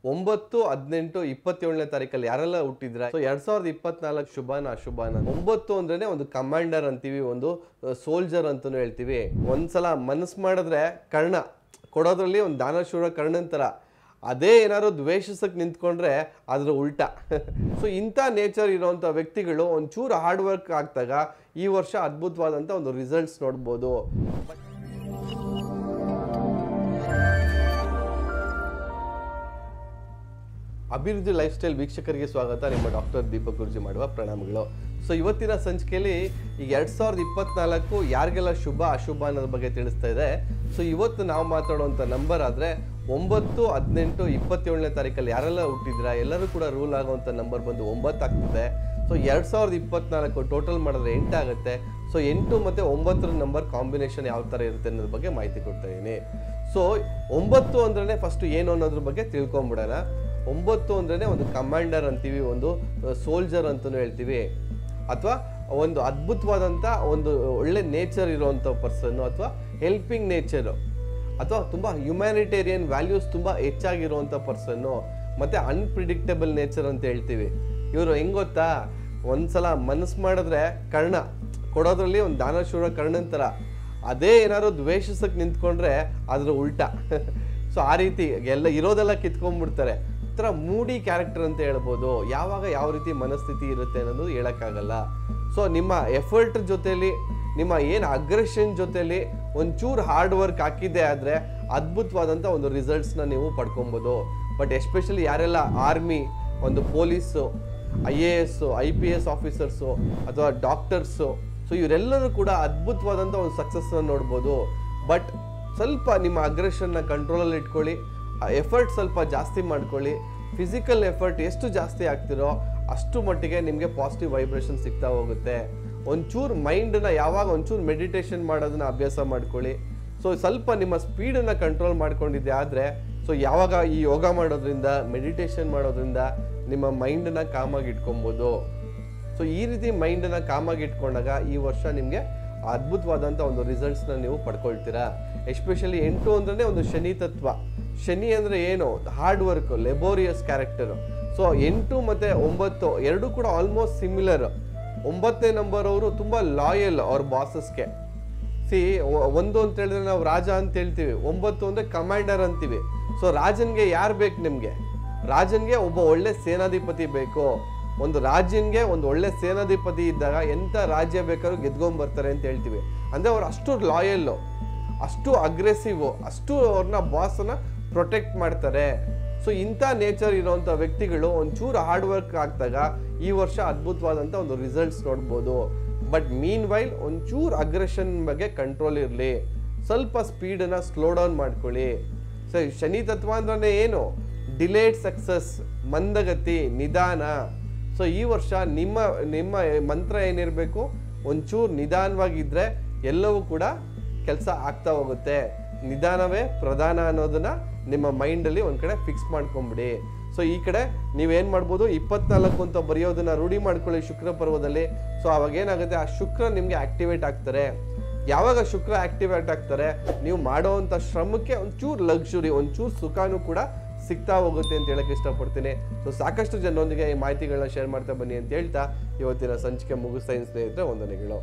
9, 18, 27ನೇ ತಾರೀಕಲ್ಲಿ ಯಾರೆಲ್ಲ ಹುಟ್ಟಿದ್ರ ಸೊ 2024 ಶುಭಾನ ಅಶುಭಾನ. 9 ಅಂದ್ರೇನೆ ಒಂದು ಕಮಾಂಡರ್ ಅಂತೀವಿ, ಒಂದು ಸೋಲ್ಜರ್ ಅಂತಾನು ಹೇಳ್ತೀವಿ. ಒಂದ್ಸಲ ಮನಸ್ಸು ಮಾಡಿದ್ರೆ ಕರ್ಣ ಕೊಡೋದ್ರಲ್ಲಿ ಒಂದು ದಾನಶೂರ ಕರ್ಣನ್ ತರ. ಅದೇ ಏನಾದ್ರು ದ್ವೇಷಿಸಕ್ಕೆ ನಿಂತ್ಕೊಂಡ್ರೆ ಅದ್ರ ಉಲ್ಟಾ. ಸೊ ಇಂಥ ನೇಚರ್ ಇರೋಂಥ ವ್ಯಕ್ತಿಗಳು ಒಂಚೂರು ಹಾರ್ಡ್ ವರ್ಕ್ ಆಗ್ತಾಗ ಈ ವರ್ಷ ಅದ್ಭುತವಾದಂಥ ಒಂದು ರಿಸಲ್ಟ್ಸ್ ನೋಡ್ಬೋದು. ಅಭಿವೃದ್ಧಿ ಲೈಫ್ ಸ್ಟೈಲ್ ವೀಕ್ಷಕರಿಗೆ ಸ್ವಾಗತ. ನಿಮ್ಮ ಡಾಕ್ಟರ್ ದೀಪಕ್ ಗುರುಜಿ ಮಾಡುವ ಪ್ರಣಾಮಗಳು. ಸೊ ಇವತ್ತಿನ ಸಂಚಿಕೆಯಲ್ಲಿ ಈಗ 2024 ಯಾರಿಗೆಲ್ಲ ಶುಭ ಅಶುಭ ಅನ್ನೋದ್ರ ಬಗ್ಗೆ ತಿಳಿಸ್ತಾ ಇದೆ. ಸೊ ಇವತ್ತು ನಾವು ಮಾತಾಡುವಂಥ ನಂಬರ್ ಆದರೆ 9, 18, 27ನೇ ತಾರೀಕಲ್ಲಿ ಯಾರೆಲ್ಲ ಹುಟ್ಟಿದ್ರ ಎಲ್ಲರೂ ಕೂಡ ರೂಲ್ ಆಗುವಂಥ ನಂಬರ್ ಬಂದು 9 ಆಗ್ತದೆ. ಸೊ 2024 ಟೋಟಲ್ ಮಾಡಿದ್ರೆ 8 ಆಗುತ್ತೆ. ಸೊ 8 ಮತ್ತು 9 ನಂಬರ್ ಕಾಂಬಿನೇಷನ್ ಯಾವ ಥರ ಇರುತ್ತೆ ಅನ್ನೋದ್ರ ಬಗ್ಗೆ ಮಾಹಿತಿ ಕೊಡ್ತಾ ಇದ್ದೀನಿ. ಸೊ 9 ಅಂದ್ರೆ ಫಸ್ಟ್ ಏನು ಅನ್ನೋದ್ರ ಬಗ್ಗೆ ತಿಳ್ಕೊಂಬಿಡೋಣ. 9 ಅಂದ್ರೆ ಒಂದು ಕಮಾಂಡರ್ ಅಂತೀವಿ, ಒಂದು ಸೋಲ್ಜರ್ ಅಂತಲೂ ಹೇಳ್ತೀವಿ, ಅಥವಾ ಒಂದು ಅದ್ಭುತವಾದಂಥ ಒಂದು ಒಳ್ಳೆ ನೇಚರ್ ಇರೋವಂಥ ಪರ್ಸನ್ನು, ಅಥವಾ ಹೆಲ್ಪಿಂಗ್ ನೇಚರು, ಅಥವಾ ತುಂಬ ಹ್ಯುಮ್ಯಾನಿಟೇರಿಯನ್ ವ್ಯಾಲ್ಯೂಸ್ ತುಂಬ ಹೆಚ್ಚಾಗಿರುವಂಥ ಪರ್ಸನ್ನು, ಮತ್ತು ಅನ್ಪ್ರಿಡಿಕ್ಟಬಲ್ ನೇಚರ್ ಅಂತ ಹೇಳ್ತೀವಿ. ಇವರು ಹೆಂಗೆ ಗೊತ್ತಾ, ಒಂದ್ಸಲ ಮನಸ್ಸು ಮಾಡಿದ್ರೆ ಕರ್ಣ ಕೊಡೋದ್ರಲ್ಲಿ ಒಂದು ದಾನಶೂರ ಕರ್ಣನ್ ಥರ. ಅದೇ ಏನಾದ್ರು ದ್ವೇಷಿಸಕ್ಕೆ ನಿಂತ್ಕೊಂಡ್ರೆ ಅದ್ರ ಉಲ್ಟಾ. ಸೊ ಆ ರೀತಿ ಇರೋದೆಲ್ಲ ಕಿತ್ಕೊಂಡ್ಬಿಡ್ತಾರೆ. ಥರ ಮೂಡಿ ಕ್ಯಾರೆಕ್ಟರ್ ಅಂತ ಹೇಳ್ಬೋದು. ಯಾವಾಗ ಯಾವ ರೀತಿ ಮನಸ್ಥಿತಿ ಇರುತ್ತೆ ಅನ್ನೋದು ಹೇಳೋಕ್ಕಾಗಲ್ಲ. ಸೊ ನಿಮ್ಮ ಎಫರ್ಟ್ ಜೊತೆಲಿ, ನಿಮ್ಮ ಏನು ಅಗ್ರೆಷನ್ ಜೊತೆಲಿ ಒಂಚೂರು ಹಾರ್ಡ್ ವರ್ಕ್ ಹಾಕಿದ್ದೆ ಆದರೆ ಅದ್ಭುತವಾದಂಥ ಒಂದು ರಿಸಲ್ಟ್ಸ್ನ ನೀವು ಪಡ್ಕೊಬೋದು. ಬಟ್ ಎಸ್ಪೆಷಲಿ ಯಾರೆಲ್ಲ ಆರ್ಮಿ, ಒಂದು ಪೊಲೀಸು, IAS, IPS ಆಫೀಸರ್ಸು, ಅಥವಾ ಡಾಕ್ಟರ್ಸು, ಸೊ ಇವರೆಲ್ಲರೂ ಕೂಡ ಅದ್ಭುತವಾದಂಥ ಒಂದು ಸಕ್ಸಸ್ನ ನೋಡ್ಬೋದು. ಬಟ್ ಸ್ವಲ್ಪ ನಿಮ್ಮ ಅಗ್ರೆಷನ್ನ ಕಂಟ್ರೋಲಲ್ಲಿ ಇಟ್ಕೊಳ್ಳಿ, ಎಫರ್ಟ್ ಸ್ವಲ್ಪ ಜಾಸ್ತಿ ಮಾಡ್ಕೊಳ್ಳಿ. ಫಿಸಿಕಲ್ ಎಫರ್ಟ್ ಎಷ್ಟು ಜಾಸ್ತಿ ಆಗ್ತಿರೋ ಅಷ್ಟು ಮಟ್ಟಿಗೆ ನಿಮಗೆ ಪಾಸಿಟಿವ್ ವೈಬ್ರೇಷನ್ ಸಿಗ್ತಾ ಹೋಗುತ್ತೆ. ಒಂಚೂರು ಮೈಂಡನ್ನ ಯಾವಾಗ ಒಂಚೂರು ಮೆಡಿಟೇಷನ್ ಮಾಡೋದನ್ನ ಅಭ್ಯಾಸ ಮಾಡ್ಕೊಳ್ಳಿ. ಸೊ ಸ್ವಲ್ಪ ನಿಮ್ಮ ಸ್ಪೀಡನ್ನು ಕಂಟ್ರೋಲ್ ಮಾಡ್ಕೊಂಡಿದ್ದೆ ಆದರೆ, ಸೊ ಯಾವಾಗ ಈ ಯೋಗ ಮಾಡೋದ್ರಿಂದ, ಮೆಡಿಟೇಷನ್ ಮಾಡೋದ್ರಿಂದ ನಿಮ್ಮ ಮೈಂಡನ್ನ ಕಾಮಾಗಿ ಇಟ್ಕೊಬೋದು. ಸೊ ಈ ರೀತಿ ಮೈಂಡನ್ನು ಕಾಮಾಗಿ ಇಟ್ಕೊಂಡಾಗ ಈ ವರ್ಷ ನಿಮಗೆ ಅದ್ಭುತವಾದಂಥ ಒಂದು ರಿಸಲ್ಟ್ಸ್ನ ನೀವು ಪಡ್ಕೊಳ್ತೀರಾ. ಎಸ್ಪೆಷಲಿ 8 ಅಂದ್ರೆ ಒಂದು ಶನಿ ತತ್ವ. ಶನಿ ಅಂದರೆ ಏನು, hard work, laborious character. So 8 ಮತ್ತು 9 ಎರಡೂ ಕೂಡ ಆಲ್ಮೋಸ್ಟ್ ಸಿಮಿಲರ್. 9ನೇ ನಂಬರ್ ಅವರು ತುಂಬ ಲಾಯಲ್ ಅವ್ರ ಬಾಸಸ್ಗೆ. ಒಂದು ಅಂತ ಹೇಳಿದ್ರೆ ನಾವು ರಾಜ ಅಂತ ಹೇಳ್ತೀವಿ, 9 ಅಂದರೆ ಕಮಾಂಡರ್ ಅಂತೀವಿ. ಸೊ ರಾಜನ್ಗೆ ಯಾರು ಬೇಕು ನಿಮಗೆ? ರಾಜನ್ಗೆ ಒಬ್ಬ ಒಳ್ಳೆ ಸೇನಾಧಿಪತಿ ಬೇಕು. ಒಂದು ರಾಜ್ಯನ್ಗೆ ಒಂದು ಒಳ್ಳೆ ಸೇನಾಧಿಪತಿ ಇದ್ದಾಗ ಎಂಥ ರಾಜ್ಯ ಬೇಕಾದ್ರೂ ಗೆದ್ಕೊಂಡ್ಬರ್ತಾರೆ ಅಂತ ಹೇಳ್ತೀವಿ. ಅಂದರೆ ಅವ್ರು ಅಷ್ಟು ಲಾಯಲ್ಲು, ಅಷ್ಟು ಅಗ್ರೆಸಿವ್, ಅಷ್ಟು ಅವ್ರನ್ನ ಬಾಸನ್ನ ಪ್ರೊಟೆಕ್ಟ್ ಮಾಡ್ತಾರೆ. ಸೊ ಇಂಥ ನೇಚರ್ ಇರೋವಂಥ ವ್ಯಕ್ತಿಗಳು ಒಂಚೂರು ಹಾರ್ಡ್ ವರ್ಕ್ ಆಗ್ದಾಗ ಈ ವರ್ಷ ಅದ್ಭುತವಾದಂಥ ಒಂದು ರಿಸಲ್ಟ್ಸ್ ನೋಡ್ಬೋದು. ಬಟ್ ಮೀನ್ ವೈಲ್ ಒಂಚೂರು ಅಗ್ರೆಷನ್ ಬಗ್ಗೆ ಕಂಟ್ರೋಲ್ ಇರಲಿ, ಸ್ವಲ್ಪ ಸ್ಪೀಡನ್ನು ಸ್ಲೋ ಡೌನ್ ಮಾಡ್ಕೊಳ್ಳಿ. ಸೊ ಶನಿ ತತ್ವ ಅಂದ್ರೆ ಏನು, ಡಿಲೇಡ್ ಸಕ್ಸಸ್, ಮಂದಗತಿ, ನಿಧಾನ. ಸೊ ಈ ವರ್ಷ ನಿಮ್ಮ ಮಂತ್ರ ಏನಿರಬೇಕು, ಒಂಚೂರು ನಿಧಾನವಾಗಿದ್ದರೆ ಎಲ್ಲವೂ ಕೂಡ ಕೆಲಸ ಆಗ್ತಾ ಹೋಗುತ್ತೆ. ನಿಧಾನವೇ ಪ್ರಧಾನ ಅನ್ನೋದನ್ನ ನಿಮ್ಮ ಮೈಂಡಲ್ಲಿ ಒಂದು ಕಡೆ ಫಿಕ್ಸ್ ಮಾಡ್ಕೊಂಬಿಡಿ. ಸೊ ಈ ಕಡೆ ನೀವೇನು ಮಾಡ್ಬೋದು, 24 ಅಂತ ಬರೆಯೋದನ್ನ ರೂಢಿ ಮಾಡ್ಕೊಳ್ಳಿ ಶುಕ್ರ ಪರ್ವದಲ್ಲಿ. ಸೊ ಅವಾಗ ಏನಾಗುತ್ತೆ, ಆ ಶುಕ್ರ ನಿಮಗೆ ಆಕ್ಟಿವೇಟ್ ಆಗ್ತಾರೆ. ಯಾವಾಗ ಶುಕ್ರ ಆಕ್ಟಿವೇಟ್ ಆಗ್ತಾರೆ, ನೀವು ಮಾಡೋವಂಥ ಶ್ರಮಕ್ಕೆ ಒಂಚೂರು ಲಕ್ಸುರಿ, ಒಂಚೂರು ಸುಖನೂ ಕೂಡ ಸಿಗ್ತಾ ಹೋಗುತ್ತೆ ಅಂತ ಹೇಳಕ್ಕೆ ಇಷ್ಟಪಡ್ತೀನಿ. ಸೊ ಸಾಕಷ್ಟು ಜನರೊಂದಿಗೆ ಈ ಮಾಹಿತಿಗಳನ್ನ ಶೇರ್ ಮಾಡ್ತಾ ಬನ್ನಿ ಅಂತ ಹೇಳ್ತಾ ಇವತ್ತಿನ ಸಂಚಿಕೆ ಮುಗಿಸ್ತಾ ಇದ್ದೀನಿ ಸ್ನೇಹಿತರೆ. ವಂದನೆಗಳು.